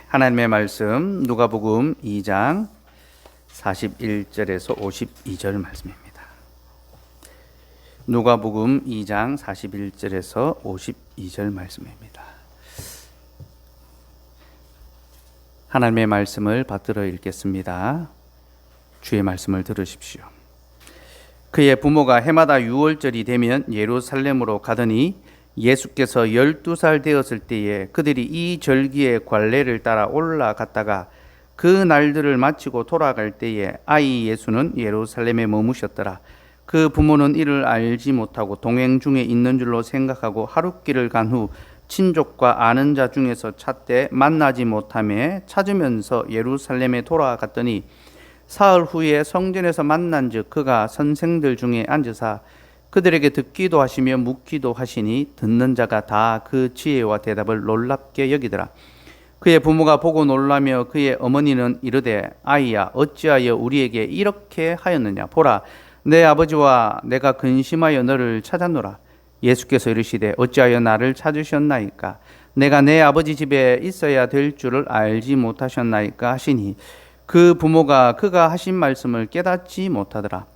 하나님의 말씀 누가복음 2장 41절에서 52절 말씀입니다. 누가복음 2장 41절에서 52절 말씀입니다. 하나님의 말씀을 받들어 읽겠습니다. 주의 말씀을 들으십시오. 그의 부모가 해마다 유월절이 되면 예루살렘으로 가더니 예수께서 12살 되었을 때에 그들이 이 절기의 관례를 따라 올라갔다가 그 날들을 마치고 돌아갈 때에 아이 예수는 예루살렘에 머무셨더라. 그 부모는 이를 알지 못하고 동행 중에 있는 줄로 생각하고 하룻길을 간 후 친족과 아는 자 중에서 찾되 만나지 못하며 찾으면서 예루살렘에 돌아갔더니 사흘 후에 성전에서 만난즉 그가 선생들 중에 앉으사 그들에게 듣기도 하시며 묻기도 하시니 듣는 자가 다 그 지혜와 대답을 놀랍게 여기더라. 그의 부모가 보고 놀라며 그의 어머니는 이르되 아이야 어찌하여 우리에게 이렇게 하였느냐. 보라 내 아버지와 내가 근심하여 너를 찾았노라. 예수께서 이르시되 어찌하여 나를 찾으셨나이까. 내가 내 아버지 집에 있어야 될 줄을 알지 못하셨나이까 하시니 그 부모가 그가 하신 말씀을 깨닫지 못하더라.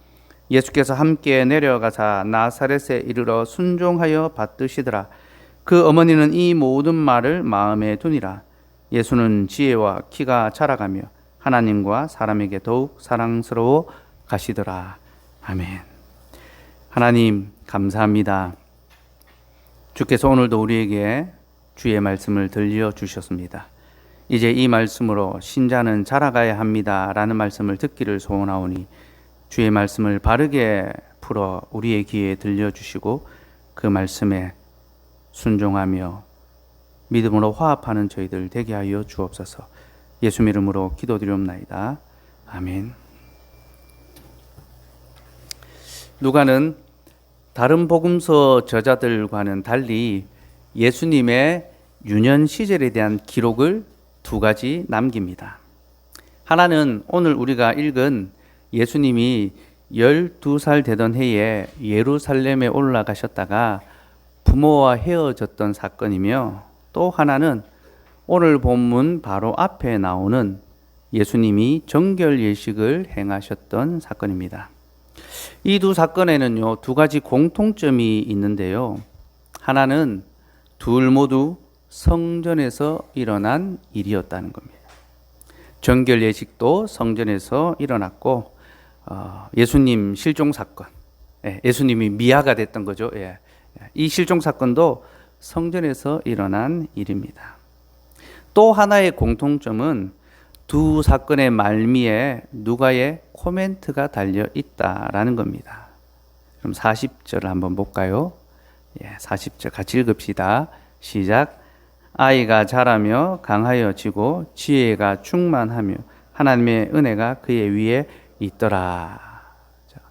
예수께서 함께 내려가사 나사렛에 이르러 순종하여 받드시더라. 그 어머니는 이 모든 말을 마음에 두니라. 예수는 지혜와 키가 자라가며 하나님과 사람에게 더욱 사랑스러워 가시더라. 아멘. 하나님 감사합니다. 주께서 오늘도 우리에게 주의 말씀을 들려주셨습니다. 이제 이 말씀으로 신자는 자라가야 합니다 라는 말씀을 듣기를 소원하오니 주의 말씀을 바르게 풀어 우리의 귀에 들려주시고 그 말씀에 순종하며 믿음으로 화합하는 저희들 되게 하여 주옵소서. 예수 이름으로 기도드리옵나이다. 아멘. 누가는 다른 복음서 저자들과는 달리 예수님의 유년 시절에 대한 기록을 두 가지 남깁니다. 하나는 오늘 우리가 읽은 예수님이 12살 되던 해에 예루살렘에 올라가셨다가 부모와 헤어졌던 사건이며, 또 하나는 오늘 본문 바로 앞에 나오는 예수님이 정결 예식을 행하셨던 사건입니다. 이 두 사건에는요, 두 가지 공통점이 있는데요. 하나는 둘 모두 성전에서 일어난 일이었다는 겁니다. 정결 예식도 성전에서 일어났고, 예수님 실종 사건, 예수님이 미아가 됐던 거죠. 이 실종 사건도 성전에서 일어난 일입니다. 또 하나의 공통점은 두 사건의 말미에 누가의 코멘트가 달려 있다라는 겁니다. 그럼 40절을 한번 볼까요? 40절 같이 읽읍시다. 시작. 아이가 자라며 강하여지고 지혜가 충만하며 하나님의 은혜가 그의 위에 있더라.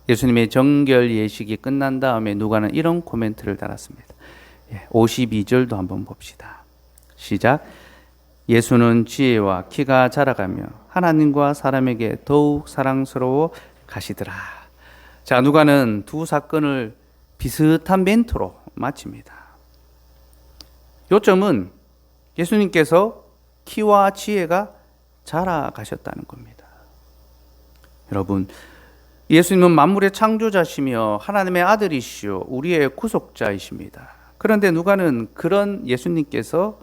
예수님의 정결 예식이 끝난 다음에 누가는 이런 코멘트를 달았습니다. 52절도 한번 봅시다. 시작. 예수는 지혜와 키가 자라가며 하나님과 사람에게 더욱 사랑스러워 가시더라. 자, 누가는 두 사건을 비슷한 멘트로 마칩니다. 요점은 예수님께서 키와 지혜가 자라가셨다는 겁니다. 여러분, 예수님은 만물의 창조자시며 하나님의 아들이시오 우리의 구속자이십니다. 그런데 누가는 그런 예수님께서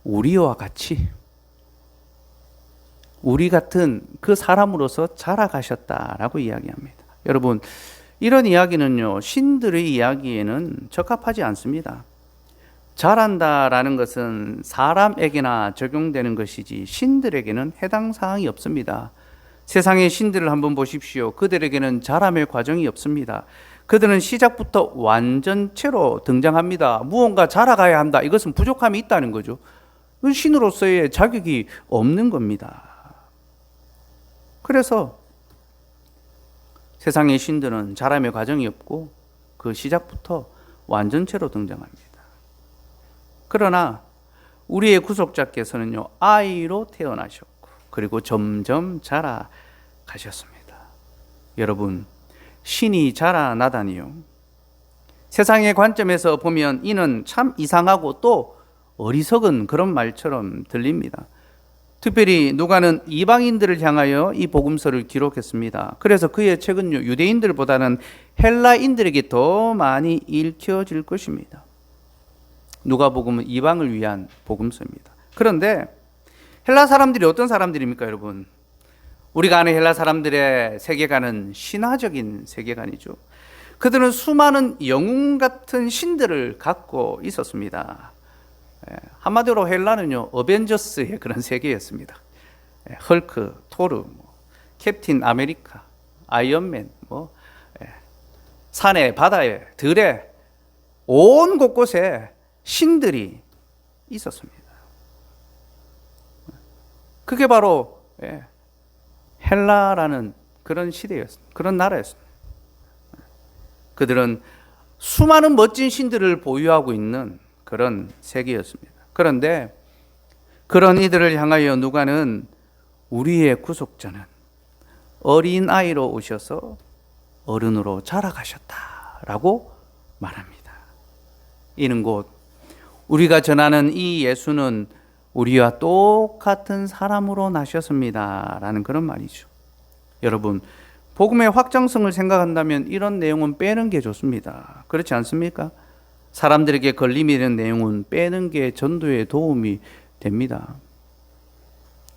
우리와 같이 우리 같은 그 사람으로서 자라가셨다라고 이야기합니다. 여러분, 이런 이야기는요, 신들의 이야기에는 적합하지 않습니다. 자란다라는 것은 사람에게나 적용되는 것이지 신들에게는 해당 사항이 없습니다. 세상의 신들을 한번 보십시오. 그들에게는 자람의 과정이 없습니다. 그들은 시작부터 완전체로 등장합니다. 무언가 자라가야 한다. 이것은 부족함이 있다는 거죠. 신으로서의 자격이 없는 겁니다. 그래서 세상의 신들은 자람의 과정이 없고 그 시작부터 완전체로 등장합니다. 그러나 우리의 구속자께서는요, 아이로 태어나셨고 그리고 점점 자라가셨습니다. 여러분, 신이 자라나다니요, 세상의 관점에서 보면 이는 참 이상하고 또 어리석은 그런 말처럼 들립니다. 특별히 누가는 이방인들을 향하여 이 복음서를 기록했습니다. 그래서 그의 책은 유대인들보다는 헬라인들에게 더 많이 읽혀질 것입니다. 누가복음은 이방을 위한 복음서입니다. 그런데 헬라 사람들이 어떤 사람들입니까, 여러분? 우리가 아는 헬라 사람들의 세계관은 신화적인 세계관이죠. 그들은 수많은 영웅 같은 신들을 갖고 있었습니다. 한마디로 헬라는요, 어벤져스의 그런 세계였습니다. 헐크, 토르, 캡틴 아메리카, 아이언맨, 산에, 바다에, 들에, 온 곳곳에 신들이 있었습니다. 그게 바로 헬라라는 그런 시대였습니다. 그런 나라였습니다. 그들은 수많은 멋진 신들을 보유하고 있는 그런 세계였습니다. 그런데 그런 이들을 향하여 누가는 우리의 구속자는 어린아이로 오셔서 어른으로 자라가셨다라고 말합니다. 이는 곧 우리가 전하는 이 예수는 우리와 똑같은 사람으로 나셨습니다 라는 그런 말이죠. 여러분, 복음의 확장성을 생각한다면 이런 내용은 빼는 게 좋습니다. 그렇지 않습니까? 사람들에게 걸림이 되는 내용은 빼는 게 전도에 도움이 됩니다.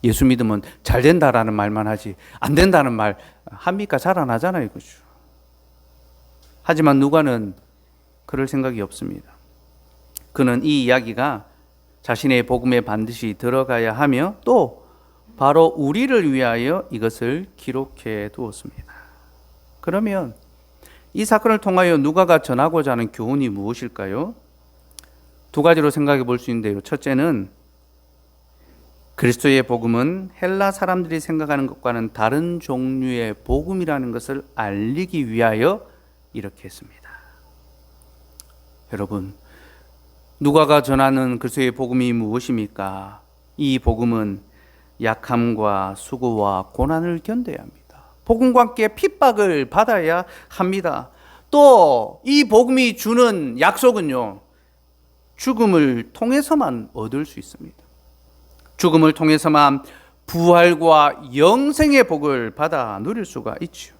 예수 믿으면 잘 된다라는 말만 하지 안 된다는 말 합니까? 잘 안 하잖아요, 그죠? 하지만 누가는 그럴 생각이 없습니다. 그는 이 이야기가 자신의 복음에 반드시 들어가야 하며 또 바로 우리를 위하여 이것을 기록해 두었습니다. 그러면 이 사건을 통하여 누가가 전하고자 하는 교훈이 무엇일까요? 두 가지로 생각해 볼 수 있는데요. 첫째는 그리스도의 복음은 헬라 사람들이 생각하는 것과는 다른 종류의 복음이라는 것을 알리기 위하여 이렇게 했습니다. 여러분, 누가가 전하는 그리스도의 복음이 무엇입니까? 이 복음은 약함과 수고와 고난을 견뎌야 합니다. 복음과 함께 핍박을 받아야 합니다. 또 이 복음이 주는 약속은요, 죽음을 통해서만 얻을 수 있습니다. 죽음을 통해서만 부활과 영생의 복을 받아 누릴 수가 있죠.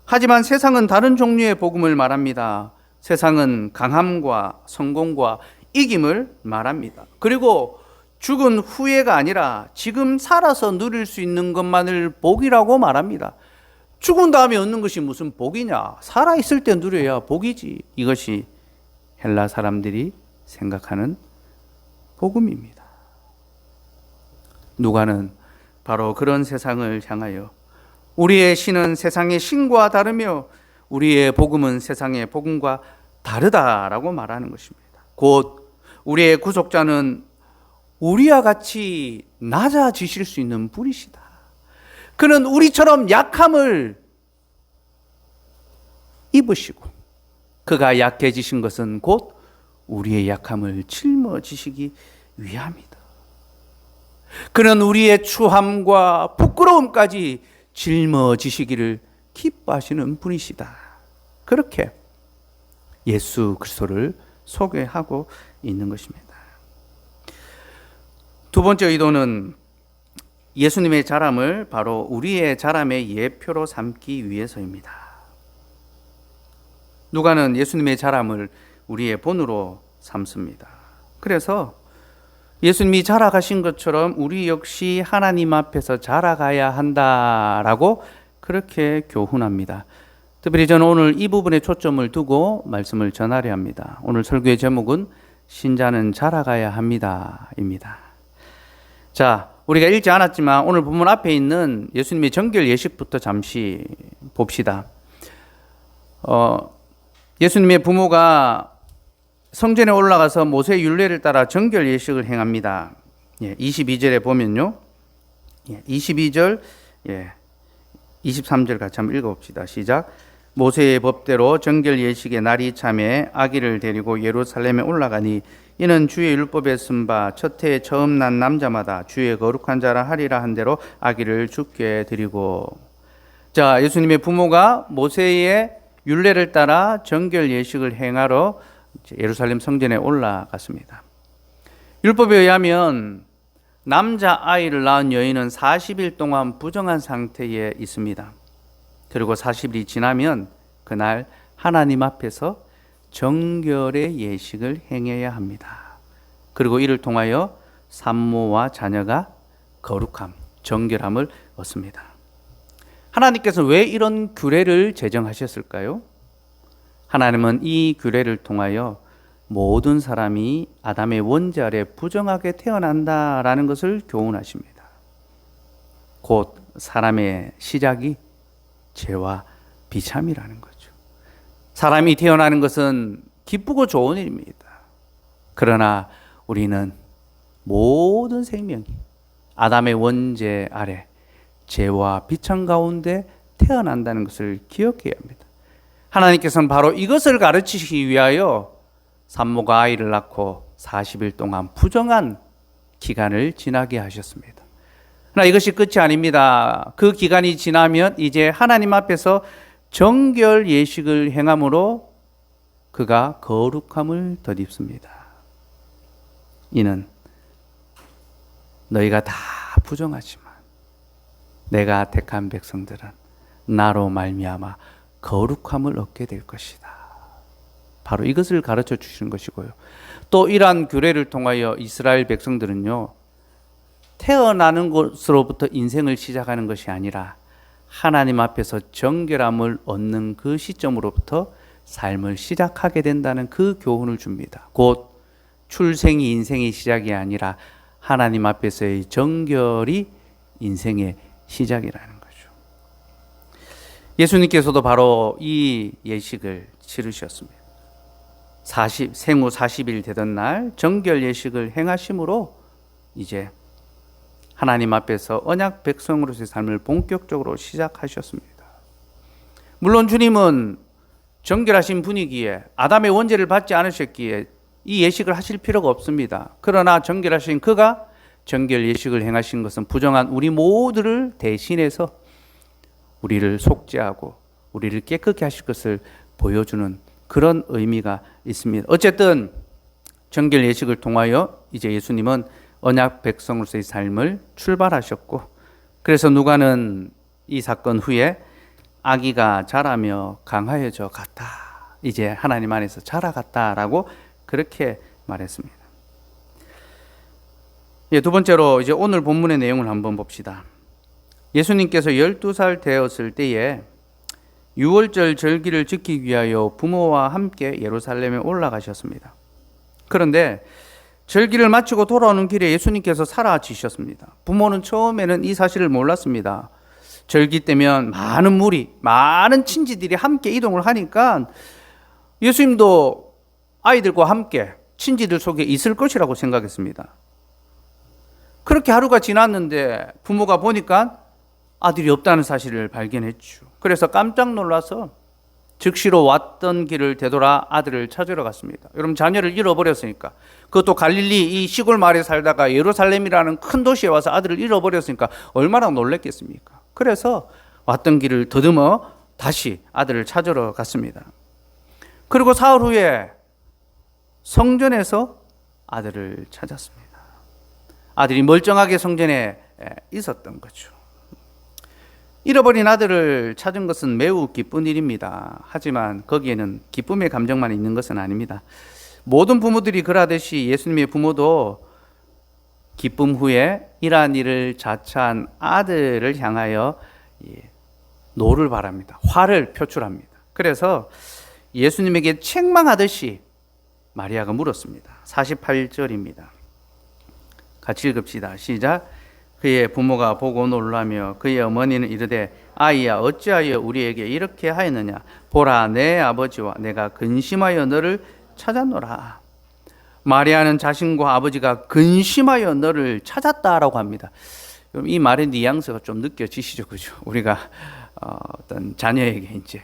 하지만 세상은 다른 종류의 복음을 말합니다. 세상은 강함과 성공과 이김을 말합니다. 그리고 죽은 후회가 아니라 지금 살아서 누릴 수 있는 것만을 복이라고 말합니다. 죽은 다음에 얻는 것이 무슨 복이냐? 살아있을 때 누려야 복이지. 이것이 헬라 사람들이 생각하는 복음입니다. 누가는 바로 그런 세상을 향하여 우리의 신은 세상의 신과 다르며 우리의 복음은 세상의 복음과 다르다라고 말하는 것입니다. 곧 우리의 구속자는 우리와 같이 낮아지실 수 있는 분이시다. 그는 우리처럼 약함을 입으시고 그가 약해지신 것은 곧 우리의 약함을 짊어지시기 위함이다. 그는 우리의 추함과 부끄러움까지 짊어지시기를 기뻐하시는 분이시다. 그렇게 예수 그리스도를 소개하고 있는 것입니다. 두 번째 의도는 예수님의 자람을 바로 우리의 자람의 예표로 삼기 위해서입니다. 누가는 예수님의 자람을 우리의 본으로 삼습니다. 그래서 예수님이 자라가신 것처럼 우리 역시 하나님 앞에서 자라가야 한다라고 그렇게 교훈합니다. 특별히 저는 오늘 이 부분에 초점을 두고 말씀을 전하려 합니다. 오늘 설교의 제목은 신자는 자라가야 합니다입니다. 자, 우리가 읽지 않았지만 오늘 본문 앞에 있는 예수님의 정결 예식부터 잠시 봅시다. 예수님의 부모가 성전에 올라가서 모세의 율례를 따라 정결 예식을 행합니다. 22절에 보면요. 22절, 23절 같이 한번 읽어봅시다. 시작. 모세의 법대로 정결 예식의 날이 참에 아기를 데리고 예루살렘에 올라가니 이는 주의 율법에 쓴 바 첫 해에 처음 난 남자마다 주의 거룩한 자라 하리라 한 대로 아기를 죽게 드리고. 자, 예수님의 부모가 모세의 율례를 따라 정결 예식을 행하러 예루살렘 성전에 올라갔습니다. 율법에 의하면 남자 아이를 낳은 여인은 40일 동안 부정한 상태에 있습니다. 그리고 40일이 지나면 그날 하나님 앞에서 정결의 예식을 행해야 합니다. 그리고 이를 통하여 산모와 자녀가 거룩함, 정결함을 얻습니다. 하나님께서 왜 이런 규례를 제정하셨을까요? 하나님은 이 규례를 통하여 모든 사람이 아담의 원죄 아래 부정하게 태어난다라는 것을 교훈하십니다. 곧 사람의 시작이 죄와 비참이라는 거죠. 사람이 태어나는 것은 기쁘고 좋은 일입니다. 그러나 우리는 모든 생명이 아담의 원죄 아래 죄와 비참 가운데 태어난다는 것을 기억해야 합니다. 하나님께서는 바로 이것을 가르치시기 위하여 산모가 아이를 낳고 40일 동안 부정한 기간을 지나게 하셨습니다. 그러나 이것이 끝이 아닙니다. 그 기간이 지나면 이제 하나님 앞에서 정결 예식을 행함으로 그가 거룩함을 덧입습니다. 이는 너희가 다 부정하지만 내가 택한 백성들은 나로 말미암아 거룩함을 얻게 될 것이다. 바로 이것을 가르쳐 주시는 것이고요. 또 이러한 규례를 통하여 이스라엘 백성들은요, 태어나는 것으로부터 인생을 시작하는 것이 아니라 하나님 앞에서 정결함을 얻는 그 시점으로부터 삶을 시작하게 된다는 그 교훈을 줍니다. 곧 출생이 인생의 시작이 아니라 하나님 앞에서의 정결이 인생의 시작이라는 거죠. 예수님께서도 바로 이 예식을 치르셨습니다. 생후 40일 되던 날 정결 예식을 행하심으로 이제 하나님 앞에서 언약 백성으로서의 삶을 본격적으로 시작하셨습니다. 물론 주님은 정결하신 분이기에 아담의 원죄를 받지 않으셨기에 이 예식을 하실 필요가 없습니다. 그러나 정결하신 그가 정결 예식을 행하신 것은 부정한 우리 모두를 대신해서 우리를 속죄하고 우리를 깨끗게 하실 것을 보여주는 그런 의미가 있습니다. 어쨌든 정결 예식을 통하여 이제 예수님은 언약 백성으로서의 삶을 출발하셨고, 그래서 누가는 이 사건 후에 아기가 자라며 강하여져 갔다. 이제 하나님 안에서 자라갔다라고 그렇게 말했습니다. 두 번째로 이제 오늘 본문의 내용을 한번 봅시다. 예수님께서 12살 되었을 때에 유월절 절기를 지키기 위하여 부모와 함께 예루살렘에 올라가셨습니다. 그런데 절기를 마치고 돌아오는 길에 예수님께서 사라지셨습니다. 부모는 처음에는 이 사실을 몰랐습니다. 절기 때면 많은 무리, 많은 친지들이 함께 이동을 하니까 예수님도 아이들과 함께 친지들 속에 있을 것이라고 생각했습니다. 그렇게 하루가 지났는데 부모가 보니까 아들이 없다는 사실을 발견했죠. 그래서 깜짝 놀라서 즉시로 왔던 길을 되돌아 아들을 찾으러 갔습니다. 여러분, 자녀를 잃어버렸으니까, 그것도 갈릴리 이 시골 마을에 살다가 예루살렘이라는 큰 도시에 와서 아들을 잃어버렸으니까 얼마나 놀랐겠습니까? 그래서 왔던 길을 더듬어 다시 아들을 찾으러 갔습니다. 그리고 사흘 후에 성전에서 아들을 찾았습니다. 아들이 멀쩡하게 성전에 있었던 거죠. 잃어버린 아들을 찾은 것은 매우 기쁜 일입니다. 하지만 거기에는 기쁨의 감정만 있는 것은 아닙니다. 모든 부모들이 그러하듯이 예수님의 부모도 기쁨 후에 이러한 일을 자처한 아들을 향하여 노를 바랍니다. 화를 표출합니다. 그래서 예수님에게 책망하듯이 마리아가 물었습니다. 48절입니다. 같이 읽읍시다. 시작. 그의 부모가 보고 놀라며 그의 어머니는 이르되 아이야 어찌하여 우리에게 이렇게 하였느냐. 보라 내 아버지와 내가 근심하여 너를 찾았노라. 마리아는 자신과 아버지가 근심하여 너를 찾았다라고 합니다. 이 말의 뉘앙스가 좀 느껴지시죠, 그죠? 우리가 어떤 자녀에게 이제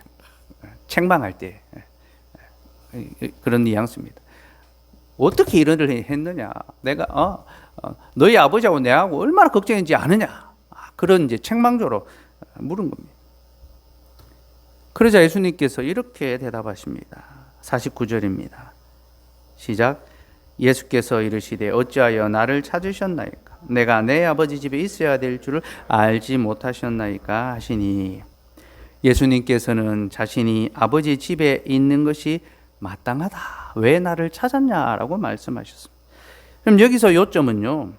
책망할 때 그런 뉘앙스입니다. 어떻게 이런 일을 했느냐? 내가 너희 아버지하고 내하고 얼마나 걱정했는지 아느냐? 그런 이제 책망조로 물은 겁니다. 그러자 예수님께서 이렇게 대답하십니다. 49절입니다. 시작. 예수께서 이르시되 어찌하여 나를 찾으셨나이까? 내가 내 아버지 집에 있어야 될 줄을 알지 못하셨나이까 하시니, 예수님께서는 자신이 아버지 집에 있는 것이 마땅하다, 왜 나를 찾았냐라고 말씀하셨습니다. 그럼 여기서 요점은요,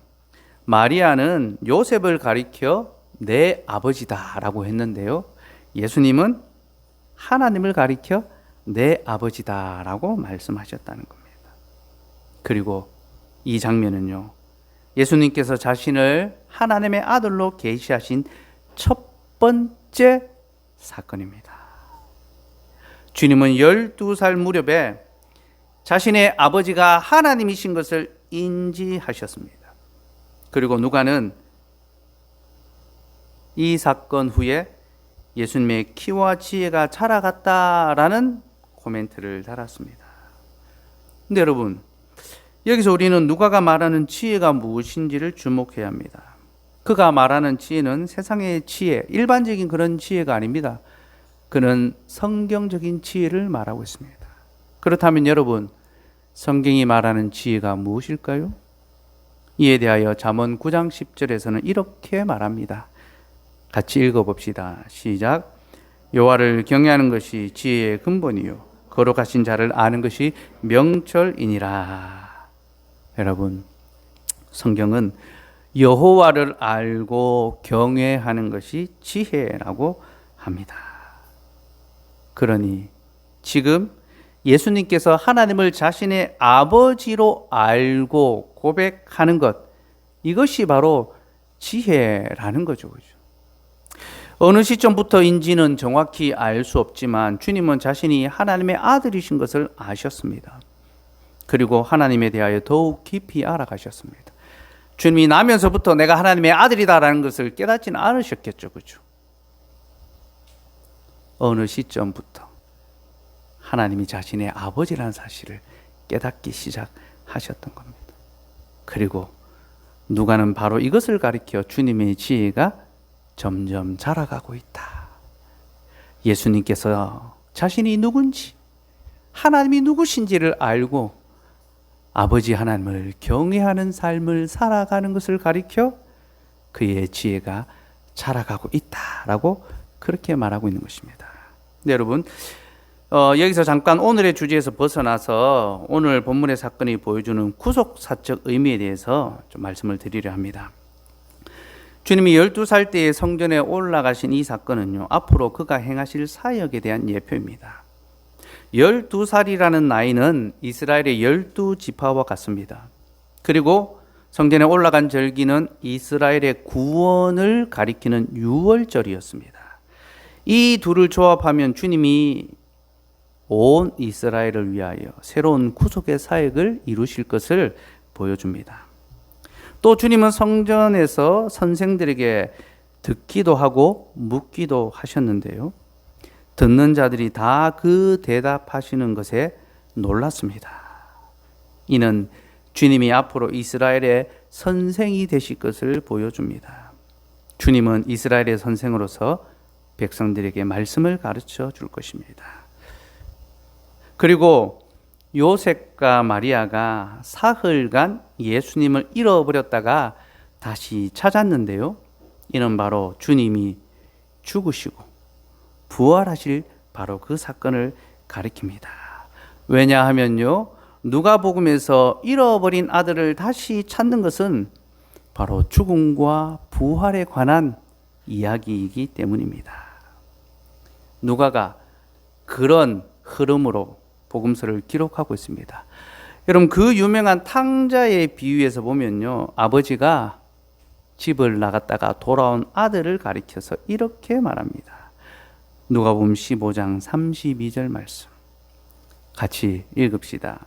마리아는 요셉을 가리켜 내 아버지다라고 했는데요, 예수님은 하나님을 가리켜 내 아버지다라고 말씀하셨다는 겁니다. 그리고 이 장면은요, 예수님께서 자신을 하나님의 아들로 계시하신 첫 번째 사건입니다. 주님은 12살 무렵에 자신의 아버지가 하나님이신 것을 인지하셨습니다. 그리고 누가는 이 사건 후에 예수님의 키와 지혜가 자라갔다라는 코멘트를 달았습니다. 근데 여러분, 여기서 우리는 누가가 말하는 지혜가 무엇인지를 주목해야 합니다. 그가 말하는 지혜는 세상의 지혜, 일반적인 그런 지혜가 아닙니다. 그는 성경적인 지혜를 말하고 있습니다. 그렇다면 여러분, 성경이 말하는 지혜가 무엇일까요? 이에 대하여 잠언 9장 10절에서는 이렇게 말합니다. 같이 읽어봅시다. 시작. 여호와를 경외하는 것이 지혜의 근본이요 거룩하신 자를 아는 것이 명철이니라. 여러분, 성경은 여호와를 알고 경외하는 것이 지혜라고 합니다. 그러니 지금 예수님께서 하나님을 자신의 아버지로 알고 고백하는 것, 이것이 바로 지혜라는 거죠. 어느 시점부터인지는 정확히 알 수 없지만 주님은 자신이 하나님의 아들이신 것을 아셨습니다. 그리고 하나님에 대하여 더욱 깊이 알아가셨습니다. 주님이 나면서부터 내가 하나님의 아들이다라는 것을 깨닫지는 않으셨겠죠. 그렇죠? 어느 시점부터 하나님이 자신의 아버지라는 사실을 깨닫기 시작하셨던 겁니다. 그리고 누가는 바로 이것을 가리켜 주님의 지혜가 점점 자라가고 있다. 예수님께서 자신이 누군지, 하나님이 누구신지를 알고 아버지 하나님을 경외하는 삶을 살아가는 것을 가리켜 그의 지혜가 자라가고 있다라고 그렇게 말하고 있는 것입니다. 네, 여러분, 여기서 잠깐 오늘의 주제에서 벗어나서 오늘 본문의 사건이 보여주는 구속사적 의미에 대해서 좀 말씀을 드리려 합니다. 주님이 12살 때에 성전에 올라가신 이 사건은요, 앞으로 그가 행하실 사역에 대한 예표입니다. 12살이라는 나이는 이스라엘의 12지파와 같습니다. 그리고 성전에 올라간 절기는 이스라엘의 구원을 가리키는 유월절이었습니다. 이 둘을 조합하면 주님이 온 이스라엘을 위하여 새로운 구속의 사역을 이루실 것을 보여줍니다. 또 주님은 성전에서 선생들에게 듣기도 하고 묻기도 하셨는데요, 듣는 자들이 다 그 대답하시는 것에 놀랐습니다. 이는 주님이 앞으로 이스라엘의 선생이 되실 것을 보여줍니다. 주님은 이스라엘의 선생으로서 백성들에게 말씀을 가르쳐 줄 것입니다. 그리고 요셉과 마리아가 사흘간 예수님을 잃어버렸다가 다시 찾았는데요, 이는 바로 주님이 죽으시고 부활하실 바로 그 사건을 가리킵니다. 왜냐하면요, 누가복음에서 잃어버린 아들을 다시 찾는 것은 바로 죽음과 부활에 관한 이야기이기 때문입니다. 누가가 그런 흐름으로 복음서를 기록하고 있습니다. 여러분, 그 유명한 탕자의 비유에서 보면요, 아버지가 집을 나갔다가 돌아온 아들을 가리켜서 이렇게 말합니다. 누가복음 15장 32절 말씀 같이 읽읍시다.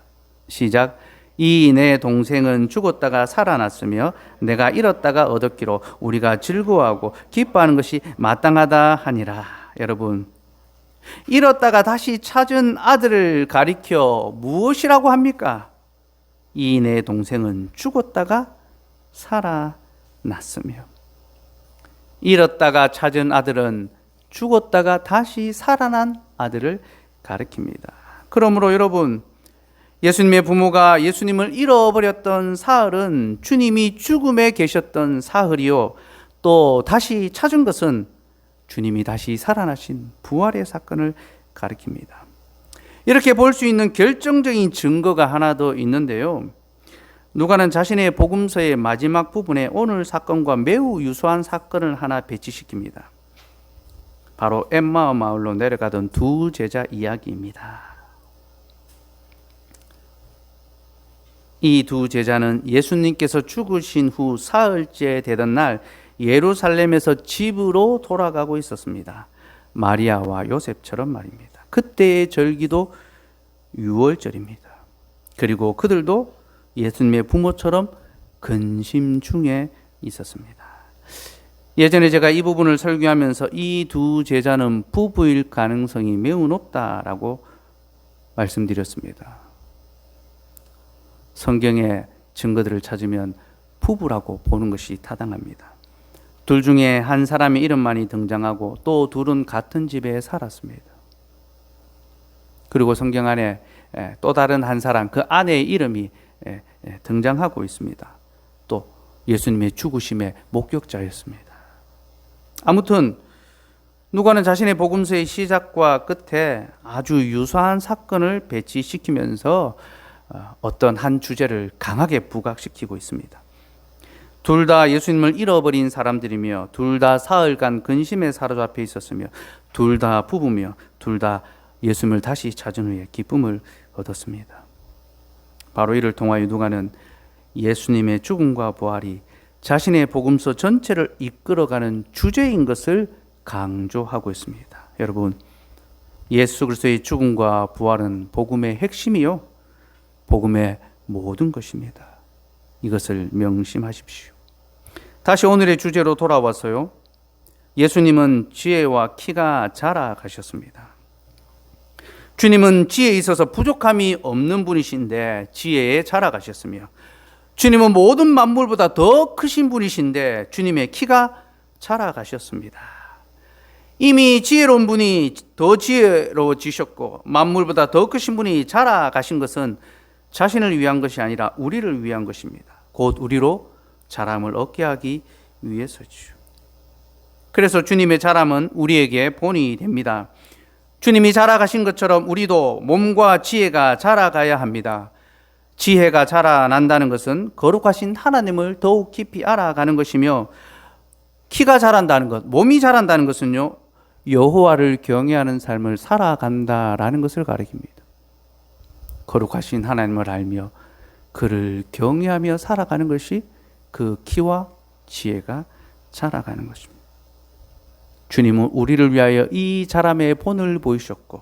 시작. 이 내 동생은 죽었다가 살아났으며 내가 잃었다가 얻었기로 우리가 즐거워하고 기뻐하는 것이 마땅하다 하니라. 여러분, 잃었다가 다시 찾은 아들을 가리켜 무엇이라고 합니까? 이 내 동생은 죽었다가 살아났으며, 잃었다가 찾은 아들은 죽었다가 다시 살아난 아들을 가리킵니다. 그러므로 여러분, 예수님의 부모가 예수님을 잃어버렸던 사흘은 주님이 죽음에 계셨던 사흘이요, 또 다시 찾은 것은 주님이 다시 살아나신 부활의 사건을 가리킵니다. 이렇게 볼 수 있는 결정적인 증거가 하나 더 있는데요, 누가는 자신의 복음서의 마지막 부분에 오늘 사건과 매우 유사한 사건을 하나 배치시킵니다. 바로 엠마오 마을로 내려가던 두 제자 이야기입니다. 이 두 제자는 예수님께서 죽으신 후 사흘째 되던 날 예루살렘에서 집으로 돌아가고 있었습니다. 마리아와 요셉처럼 말입니다. 그때의 절기도 유월절입니다. 그리고 그들도 예수님의 부모처럼 근심 중에 있었습니다. 예전에 제가 이 부분을 설교하면서 이 두 제자는 부부일 가능성이 매우 높다라고 말씀드렸습니다. 성경의 증거들을 찾으면 부부라고 보는 것이 타당합니다. 둘 중에 한 사람의 이름만이 등장하고 또 둘은 같은 집에 살았습니다. 그리고 성경 안에 또 다른 한 사람, 그 아내의 이름이 등장하고 있습니다. 또 예수님의 죽으심의 목격자였습니다. 아무튼 누가는 자신의 복음서의 시작과 끝에 아주 유사한 사건을 배치시키면서 어떤 한 주제를 강하게 부각시키고 있습니다. 둘 다 예수님을 잃어버린 사람들이며 둘 다 사흘간 근심에 사로잡혀 있었으며 둘 다 부부며 둘 다 예수님을 다시 찾은 후에 기쁨을 얻었습니다. 바로 이를 통하여 누가는 예수님의 죽음과 부활이 자신의 복음서 전체를 이끌어가는 주제인 것을 강조하고 있습니다. 여러분, 예수 그리스도의 죽음과 부활은 복음의 핵심이요, 복음의 모든 것입니다. 이것을 명심하십시오. 다시 오늘의 주제로 돌아와서요, 예수님은 지혜와 키가 자라가셨습니다. 주님은 지혜에 있어서 부족함이 없는 분이신데 지혜에 자라가셨으며, 주님은 모든 만물보다 더 크신 분이신데 주님의 키가 자라가셨습니다. 이미 지혜로운 분이 더 지혜로워지셨고 만물보다 더 크신 분이 자라가신 것은 자신을 위한 것이 아니라 우리를 위한 것입니다. 곧 우리로 자람을 얻게 하기 위해서죠. 그래서 주님의 자람은 우리에게 본이 됩니다. 주님이 자라가신 것처럼 우리도 몸과 지혜가 자라가야 합니다. 지혜가 자라난다는 것은 거룩하신 하나님을 더욱 깊이 알아가는 것이며, 키가 자란다는 것, 몸이 자란다는 것은요, 여호와를 경외하는 삶을 살아간다라는 것을 가리킵니다. 거룩하신 하나님을 알며 그를 경외하며 살아가는 것이 그 키와 지혜가 자라가는 것입니다. 주님은 우리를 위하여 이 자람의 본을 보이셨고,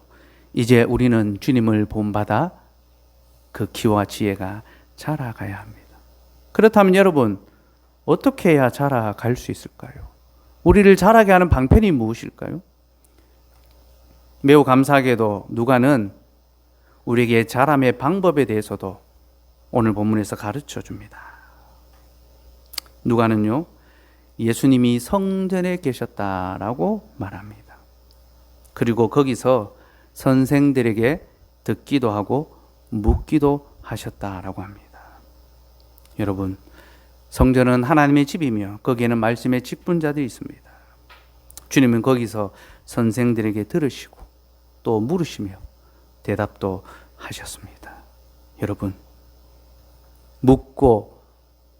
이제 우리는 주님을 본받아 그 키와 지혜가 자라가야 합니다. 그렇다면 여러분, 어떻게 해야 자라갈 수 있을까요? 우리를 자라게 하는 방편이 무엇일까요? 매우 감사하게도 누가는 우리에게 자람의 방법에 대해서도 오늘 본문에서 가르쳐 줍니다. 누가는요, 예수님이 성전에 계셨다라고 말합니다. 그리고 거기서 선생들에게 듣기도 하고 묻기도 하셨다라고 합니다. 여러분, 성전은 하나님의 집이며 거기에는 말씀의 직분자들이 있습니다. 주님은 거기서 선생들에게 들으시고 또 물으시며 대답도 하셨습니다. 여러분, 묻고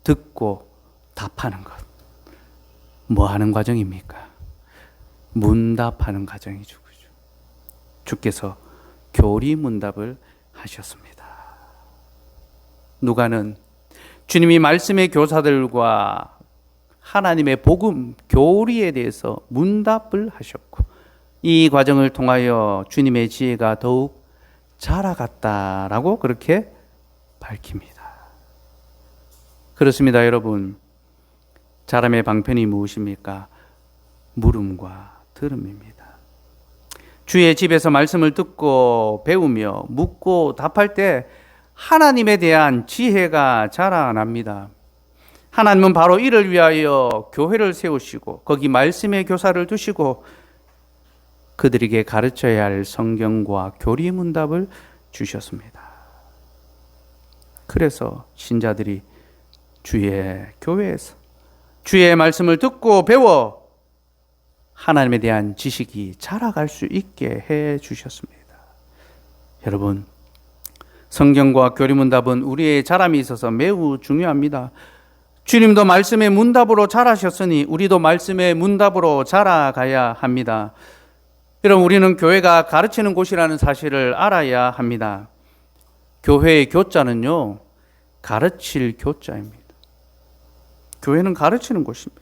듣고 답하는 것, 뭐 하는 과정입니까? 문답하는 과정이죠. 주께서 교리문답을 하셨습니다. 누가는 주님이 말씀의 교사들과 하나님의 복음, 교리에 대해서 문답을 하셨고, 이 과정을 통하여 주님의 지혜가 더욱 자라갔다라고 그렇게 밝힙니다. 그렇습니다, 여러분. 자람의 방편이 무엇입니까? 물음과 들음입니다. 주의 집에서 말씀을 듣고 배우며 묻고 답할 때 하나님에 대한 지혜가 자라납니다. 하나님은 바로 이를 위하여 교회를 세우시고 거기 말씀의 교사를 두시고 그들에게 가르쳐야 할 성경과 교리 문답을 주셨습니다. 그래서 신자들이 주의 교회에서 주의 말씀을 듣고 배워 하나님에 대한 지식이 자라갈 수 있게 해 주셨습니다. 여러분, 성경과 교리문답은 우리의 자람이 있어서 매우 중요합니다. 주님도 말씀의 문답으로 자라셨으니 우리도 말씀의 문답으로 자라가야 합니다. 여러분, 우리는 교회가 가르치는 곳이라는 사실을 알아야 합니다. 교회의 교자는요, 가르칠 교자입니다. 교회는 가르치는 곳입니다.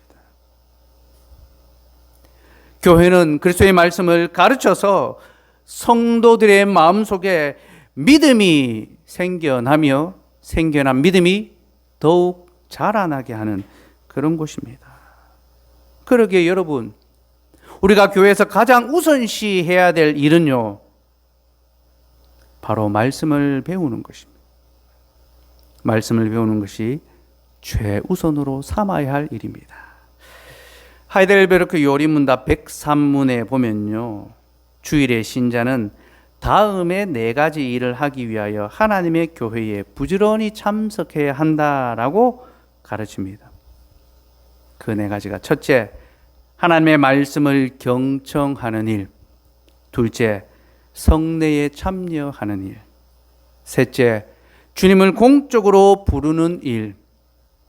교회는 그리스도의 말씀을 가르쳐서 성도들의 마음속에 믿음이 생겨나며 생겨난 믿음이 더욱 자라나게 하는 그런 곳입니다. 그러기에 여러분, 우리가 교회에서 가장 우선시해야 될 일은요, 바로 말씀을 배우는 것입니다. 말씀을 배우는 것이 최우선으로 삼아야 할 일입니다. 하이델베르크 요리문답 103문에 보면요, 주일의 신자는 다음에 4가지 일을 하기 위하여 하나님의 교회에 부지런히 참석해야 한다라고 가르칩니다. 그 4가지가 첫째, 하나님의 말씀을 경청하는 일. 둘째, 성례에 참여하는 일. 셋째, 주님을 공적으로 부르는 일.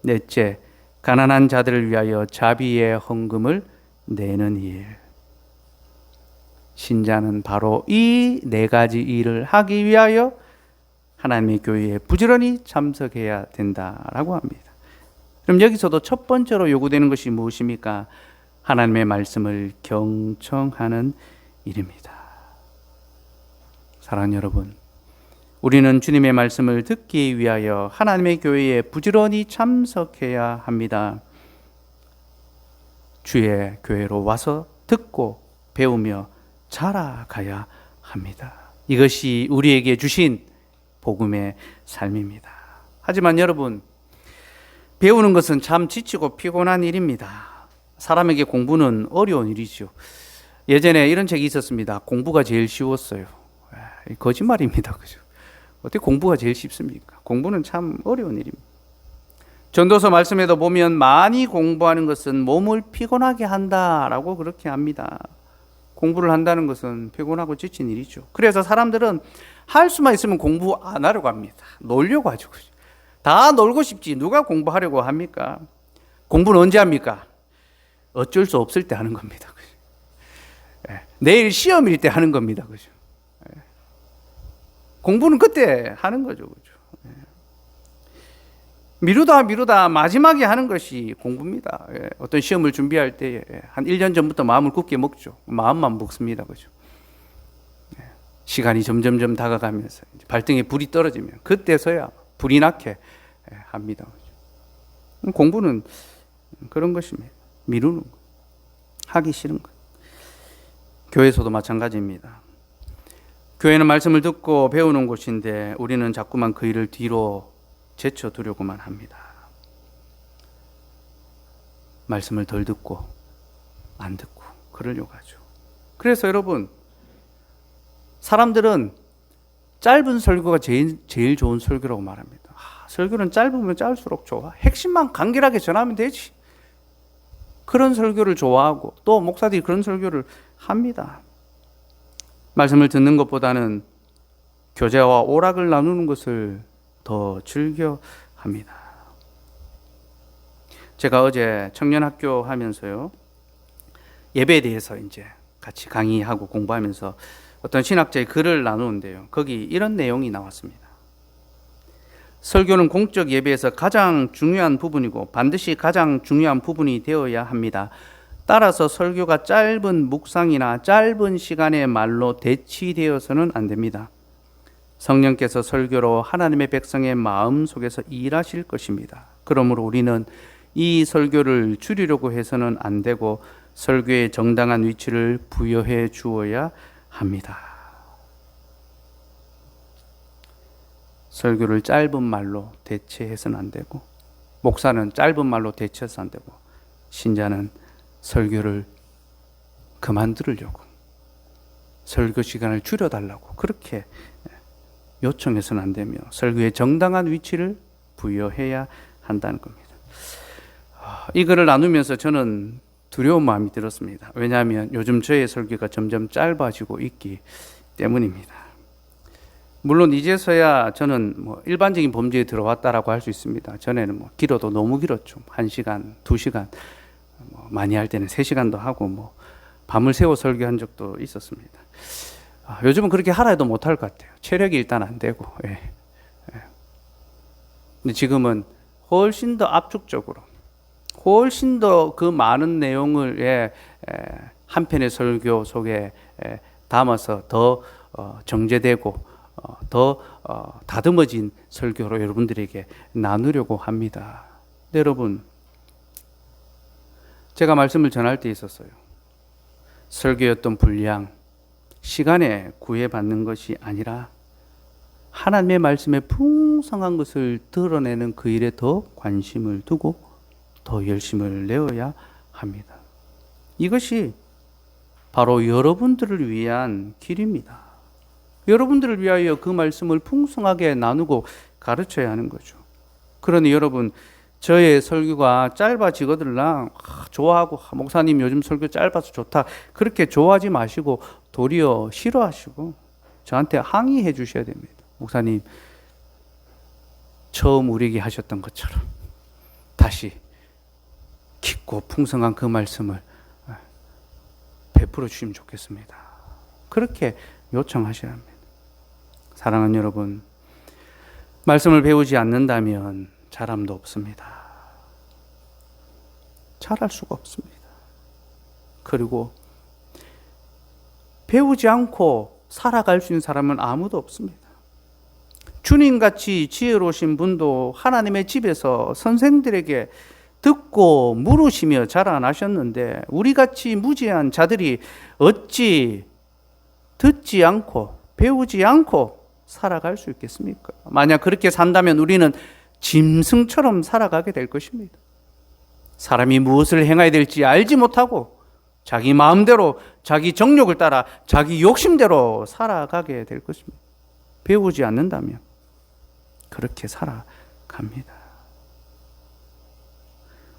넷째, 가난한 자들을 위하여 자비의 헌금을 내는 일. 신자는 바로 이 4가지 일을 하기 위하여 하나님의 교회에 부지런히 참석해야 된다라고 합니다. 그럼 여기서도 첫 번째로 요구되는 것이 무엇입니까? 하나님의 말씀을 경청하는 일입니다. 사랑하는 여러분, 우리는 주님의 말씀을 듣기 위하여 하나님의 교회에 부지런히 참석해야 합니다. 주의 교회로 와서 듣고 배우며 자라가야 합니다. 이것이 우리에게 주신 복음의 삶입니다. 하지만 여러분, 배우는 것은 참 지치고 피곤한 일입니다. 사람에게 공부는 어려운 일이죠. 예전에 이런 책이 있었습니다. 공부가 제일 쉬웠어요. 거짓말입니다. 그죠? 어떻게 공부가 제일 쉽습니까? 공부는 참 어려운 일입니다. 전도서 말씀에도 보면 많이 공부하는 것은 몸을 피곤하게 한다라고 그렇게 합니다. 공부를 한다는 것은 피곤하고 지친 일이죠. 그래서 사람들은 할 수만 있으면 공부 안 하려고 합니다. 놀려고 하죠. 다 놀고 싶지 누가 공부하려고 합니까? 공부는 언제 합니까? 어쩔 수 없을 때 하는 겁니다. 내일 시험일 때 하는 겁니다. 그죠? 공부는 그때 하는 거죠. 그죠? 미루다 마지막에 하는 것이 공부입니다. 어떤 시험을 준비할 때 한 1년 전부터 마음을 굳게 먹죠. 마음만 먹습니다. 그죠? 시간이 점점점 다가가면서 발등에 불이 떨어지면 그때서야 불이 나게 합니다. 그죠? 공부는 그런 것입니다. 미루는 것, 하기 싫은 것. 교회에서도 마찬가지입니다. 교회는 말씀을 듣고 배우는 곳인데 우리는 자꾸만 그 일을 뒤로 제쳐두려고만 합니다. 말씀을 덜 듣고 안 듣고 그러려고 하죠. 그래서 여러분, 사람들은 짧은 설교가 제일 좋은 설교라고 말합니다. 설교는 짧으면 짧을수록 좋아. 핵심만 간결하게 전하면 되지. 그런 설교를 좋아하고 또 목사들이 그런 설교를 합니다. 말씀을 듣는 것보다는 교제와 오락을 나누는 것을 더 즐겨 합니다. 제가 어제 청년학교 하면서요, 예배에 대해서 이제 같이 강의하고 공부하면서 어떤 신학자의 글을 나누는데요, 거기 이런 내용이 나왔습니다. 설교는 공적 예배에서 가장 중요한 부분이고 반드시 가장 중요한 부분이 되어야 합니다. 따라서 설교가 짧은 묵상이나 짧은 시간의 말로 대치되어서는 안 됩니다. 성령께서 설교로 하나님의 백성의 마음 속에서 일하실 것입니다. 그러므로 우리는 이 설교를 줄이려고 해서는 안 되고 설교의 정당한 위치를 부여해 주어야 합니다. 설교를 짧은 말로 대체해서는 안 되고, 목사는 짧은 말로 대체해서 안 되고, 신자는 설교를 그만 들으려고 설교 시간을 줄여달라고 그렇게 요청해서는 안 되며 설교의 정당한 위치를 부여해야 한다는 겁니다. 이 글을 나누면서 저는 두려운 마음이 들었습니다. 왜냐하면 요즘 저의 설교가 점점 짧아지고 있기 때문입니다. 물론 이제서야 저는 일반적인 범주에 들어왔다라고 할 수 있습니다. 전에는 길어도 너무 길었죠. 1시간, 2시간, 많이 할 때는 3시간도 하고 밤을 새워 설교한 적도 있었습니다. 요즘은 그렇게 하라 해도 못할 것 같아요. 체력이 일단 안 되고. 근데 지금은 훨씬 더 압축적으로, 훨씬 더 그 많은 내용을 한 편의 설교 속에 담아서 더 정제되고 더 다듬어진 설교로 여러분들에게 나누려고 합니다. 근데 여러분, 제가 말씀을 전할 때 있었어요. 설교였던 분량, 시간에 구애받는 것이 아니라 하나님의 말씀에 풍성한 것을 드러내는 그 일에 더 관심을 두고 더 열심을 내어야 합니다. 이것이 바로 여러분들을 위한 길입니다. 여러분들을 위하여 그 말씀을 풍성하게 나누고 가르쳐야 하는 거죠. 그러니 여러분, 저의 설교가 짧아지거들랑 좋아하고 목사님 요즘 설교 짧아서 좋다 그렇게 좋아하지 마시고 도리어 싫어하시고 저한테 항의해 주셔야 됩니다. 목사님, 처음 우리에게 하셨던 것처럼 다시 깊고 풍성한 그 말씀을 베풀어 주시면 좋겠습니다. 그렇게 요청하셔야 합니다. 사랑하는 여러분, 말씀을 배우지 않는다면 자람도 없습니다. 잘할 수가 없습니다. 그리고 배우지 않고 살아갈 수 있는 사람은 아무도 없습니다. 주님같이 지혜로우신 분도 하나님의 집에서 선생들에게 듣고 물으시며 자라나셨는데 우리같이 무지한 자들이 어찌 듣지 않고 배우지 않고 살아갈 수 있겠습니까? 만약 그렇게 산다면 우리는 짐승처럼 살아가게 될 것입니다. 사람이 무엇을 행해야 될지 알지 못하고 자기 마음대로 자기 정욕을 따라 자기 욕심대로 살아가게 될 것입니다. 배우지 않는다면 그렇게 살아갑니다.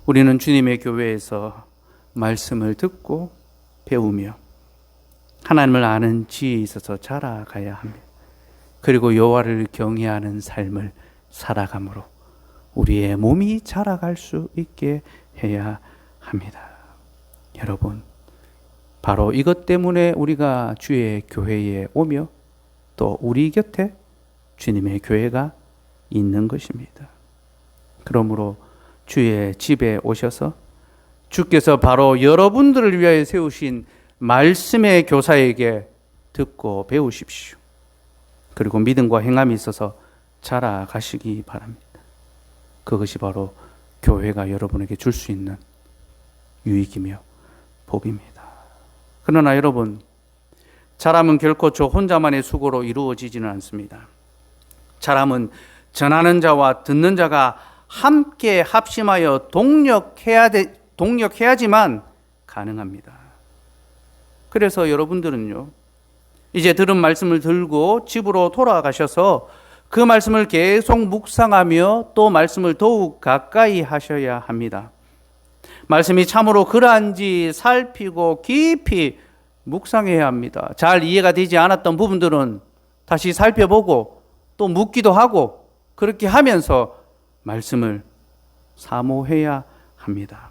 우리는 주님의 교회에서 말씀을 듣고 배우며 하나님을 아는 지혜에 있어서 자라가야 합니다. 그리고 여호와를 경외하는 삶을 살아감으로 우리의 몸이 자라갈 수 있게 해야 합니다. 여러분, 바로 이것 때문에 우리가 주의 교회에 오며 또 우리 곁에 주님의 교회가 있는 것입니다. 그러므로 주의 집에 오셔서 주께서 바로 여러분들을 위하여 세우신 말씀의 교사에게 듣고 배우십시오. 그리고 믿음과 행함이 있어서 자라가시기 바랍니다. 그것이 바로 교회가 여러분에게 줄 수 있는 유익이며 복입니다. 그러나 여러분, 자람은 결코 저 혼자만의 수고로 이루어지지는 않습니다. 자람은 전하는 자와 듣는 자가 함께 합심하여 동력해야지만 가능합니다. 그래서 여러분들은요, 이제 들은 말씀을 들고 집으로 돌아가셔서 그 말씀을 계속 묵상하며 또 말씀을 더욱 가까이 하셔야 합니다. 말씀이 참으로 그러한지 살피고 깊이 묵상해야 합니다. 잘 이해가 되지 않았던 부분들은 다시 살펴보고 또 묻기도 하고 그렇게 하면서 말씀을 사모해야 합니다.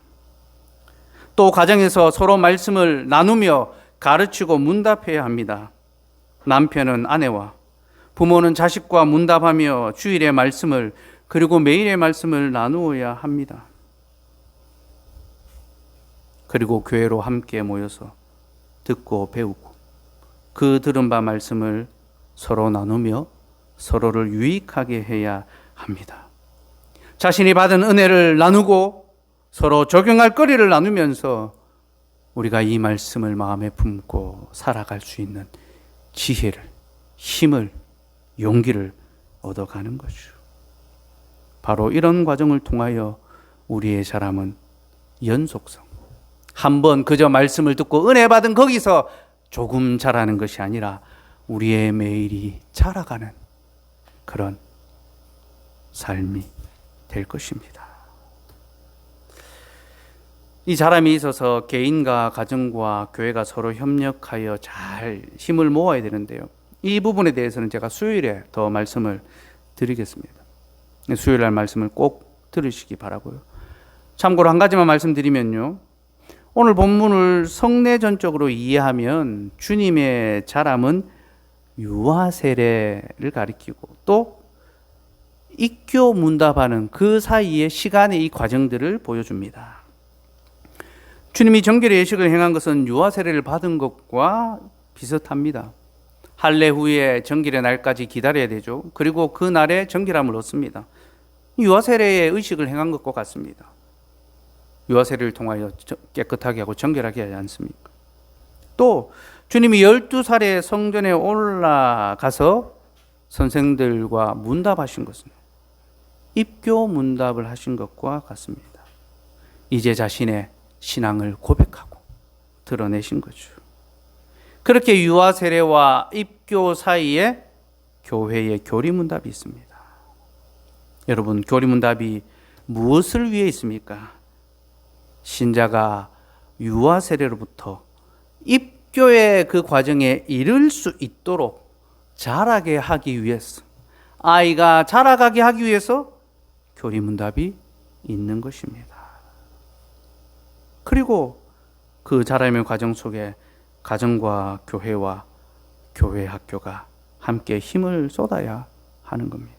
또 가정에서 서로 말씀을 나누며 가르치고 문답해야 합니다. 남편은 아내와 부모는 자식과 문답하며 주일의 말씀을 그리고 매일의 말씀을 나누어야 합니다. 그리고 교회로 함께 모여서 듣고 배우고 그 들은 바 말씀을 서로 나누며 서로를 유익하게 해야 합니다. 자신이 받은 은혜를 나누고 서로 적용할 거리를 나누면서 우리가 이 말씀을 마음에 품고 살아갈 수 있는 지혜를, 힘을, 용기를 얻어가는 거죠. 바로 이런 과정을 통하여 우리의 자람은 연속성, 한번 그저 말씀을 듣고 은혜 받은 거기서 조금 자라는 것이 아니라 우리의 매일이 자라가는 그런 삶이 될 것입니다. 이 자람이 있어서 개인과 가정과 교회가 서로 협력하여 잘 힘을 모아야 되는데요. 이 부분에 대해서는 제가 수요일에 더 말씀을 드리겠습니다. 수요일 날 말씀을 꼭 들으시기 바라고요. 참고로 한 가지만 말씀드리면요. 오늘 본문을 성내전적으로 이해하면 주님의 자람은 유아 세례를 가리키고 또 입교 문답하는 그 사이의 시간의 이 과정들을 보여줍니다. 주님이 정결의 예식을 행한 것은 유아 세례를 받은 것과 비슷합니다. 할례 후에 정결의 날까지 기다려야 되죠. 그리고 그 날에 정결함을 얻습니다. 유아 세례의 의식을 행한 것과 같습니다. 유아 세례를 통하여 깨끗하게 하고 정결하게 하지 않습니까? 또 주님이 12살에 성전에 올라가서 선생들과 문답하신 것은 입교 문답을 하신 것과 같습니다. 이제 자신의 신앙을 고백하고 드러내신 거죠. 그렇게 유아 세례와 입교 사이에 교회의 교리문답이 있습니다. 여러분, 교리문답이 무엇을 위해 있습니까? 신자가 유아 세례로부터 입교의 그 과정에 이를 수 있도록 자라게 하기 위해서, 아이가 자라가게 하기 위해서 교리문답이 있는 것입니다. 그리고 그 자라임의 과정 속에 가정과 교회와 교회 학교가 함께 힘을 쏟아야 하는 겁니다.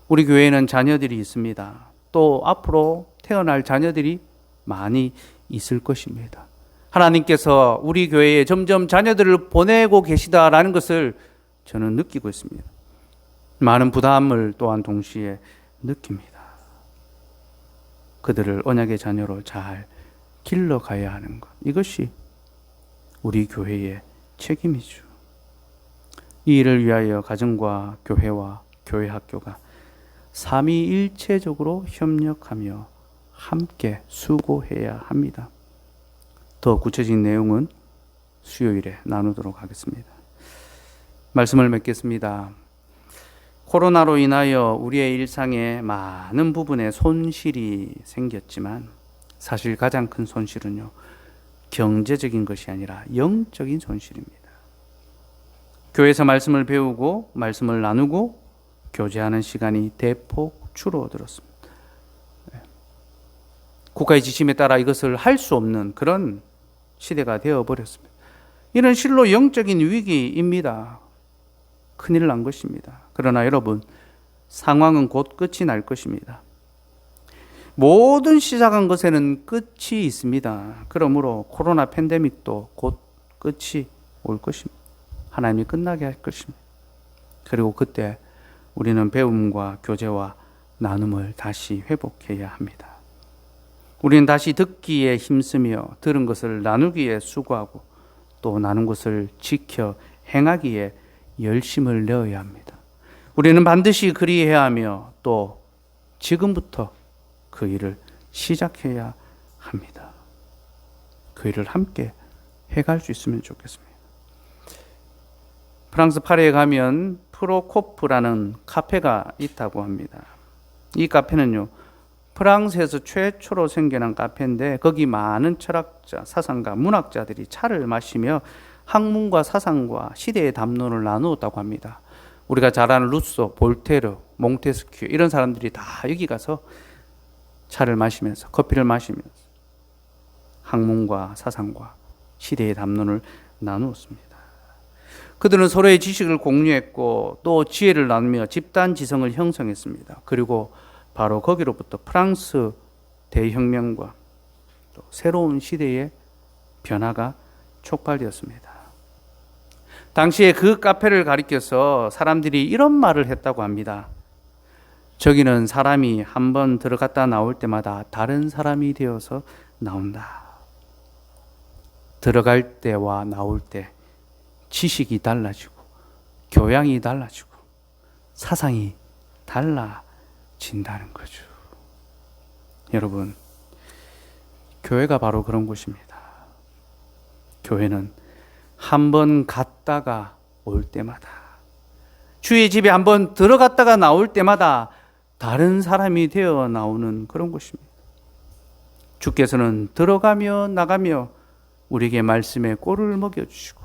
우리 교회에는 자녀들이 있습니다. 또 앞으로 태어날 자녀들이 많이 있을 것입니다. 하나님께서 우리 교회에 점점 자녀들을 보내고 계시다라는 것을 저는 느끼고 있습니다. 많은 부담을 또한 동시에 느낍니다. 그들을 언약의 자녀로 잘 길러가야 하는 것, 이것이 우리 교회의 책임이죠. 이 일을 위하여 가정과 교회와 교회 학교가 삼위일체적으로 협력하며 함께 수고해야 합니다. 더 구체적인 내용은 수요일에 나누도록 하겠습니다. 말씀을 맺겠습니다. 코로나로 인하여 우리의 일상에 많은 부분에 손실이 생겼지만 사실 가장 큰 손실은요, 경제적인 것이 아니라 영적인 손실입니다. 교회에서 말씀을 배우고 말씀을 나누고 교제하는 시간이 대폭 줄어들었습니다. 국가의 지침에 따라 이것을 할 수 없는 그런 시대가 되어버렸습니다. 이는 실로 영적인 위기입니다. 큰일 난 것입니다. 그러나 여러분, 상황은 곧 끝이 날 것입니다. 모든 시작한 것에는 끝이 있습니다. 그러므로 코로나 팬데믹도 곧 끝이 올 것입니다. 하나님이 끝나게 할 것입니다. 그리고 그때 우리는 배움과 교제와 나눔을 다시 회복해야 합니다. 우리는 다시 듣기에 힘쓰며 들은 것을 나누기에 수고하고 또 나눈 것을 지켜 행하기에 열심을 내어야 합니다. 우리는 반드시 그리해야 하며 또 지금부터 그 일을 시작해야 합니다. 그 일을 함께 해갈 수 있으면 좋겠습니다. 프랑스 파리에 가면 프로코프라는 카페가 있다고 합니다. 이 카페는요, 프랑스에서 최초로 생겨난 카페인데 거기 많은 철학자, 사상가, 문학자들이 차를 마시며 학문과 사상과 시대의 담론을 나누었다고 합니다. 우리가 잘 아는 루소, 볼테르, 몽테스큐 이런 사람들이 다 여기 가서 차를 마시면서, 커피를 마시면서 학문과 사상과 시대의 담론을 나누었습니다. 그들은 서로의 지식을 공유했고 또 지혜를 나누며 집단 지성을 형성했습니다. 그리고 바로 거기로부터 프랑스 대혁명과 또 새로운 시대의 변화가 촉발되었습니다. 당시에 그 카페를 가리켜서 사람들이 이런 말을 했다고 합니다. 저기는 사람이 한번 들어갔다 나올 때마다 다른 사람이 되어서 나온다. 들어갈 때와 나올 때 지식이 달라지고 교양이 달라지고 사상이 달라진다는 거죠. 여러분, 교회가 바로 그런 곳입니다. 교회는 한 번 갔다가 올 때마다 주의 집에 한번 들어갔다가 나올 때마다 다른 사람이 되어 나오는 그런 곳입니다. 주께서는 들어가며 나가며 우리에게 말씀의 꼴을 먹여주시고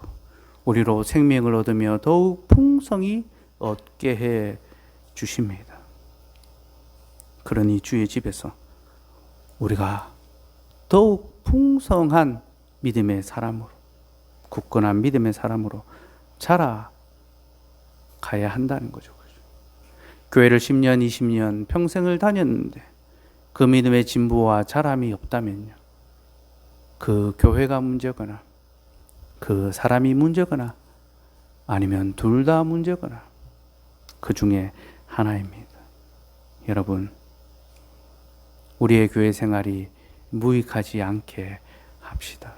우리로 생명을 얻으며 더욱 풍성히 얻게 해 주십니다. 그러니 주의 집에서 우리가 더욱 풍성한 믿음의 사람으로, 굳건한 믿음의 사람으로 자라가야 한다는 거죠. 교회를 10년, 20년, 평생을 다녔는데 그 믿음의 진보와 자람이 없다면요, 그 교회가 문제거나 그 사람이 문제거나 아니면 둘 다 문제거나 그 중에 하나입니다. 여러분, 우리의 교회 생활이 무익하지 않게 합시다.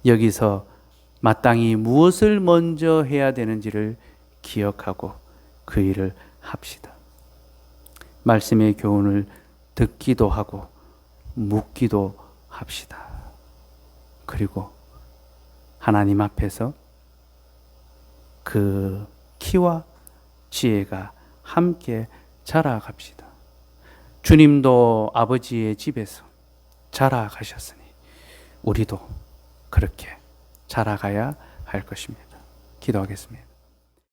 여기서 마땅히 무엇을 먼저 해야 되는지를 기억하고 그 일을 합시다. 말씀의 교훈을 듣기도 하고 묻기도 합시다. 그리고 하나님 앞에서 그 키와 지혜가 함께 자라갑시다. 주님도 아버지의 집에서 자라가셨으니 우리도 그렇게 자라가야 할 것입니다. 기도하겠습니다.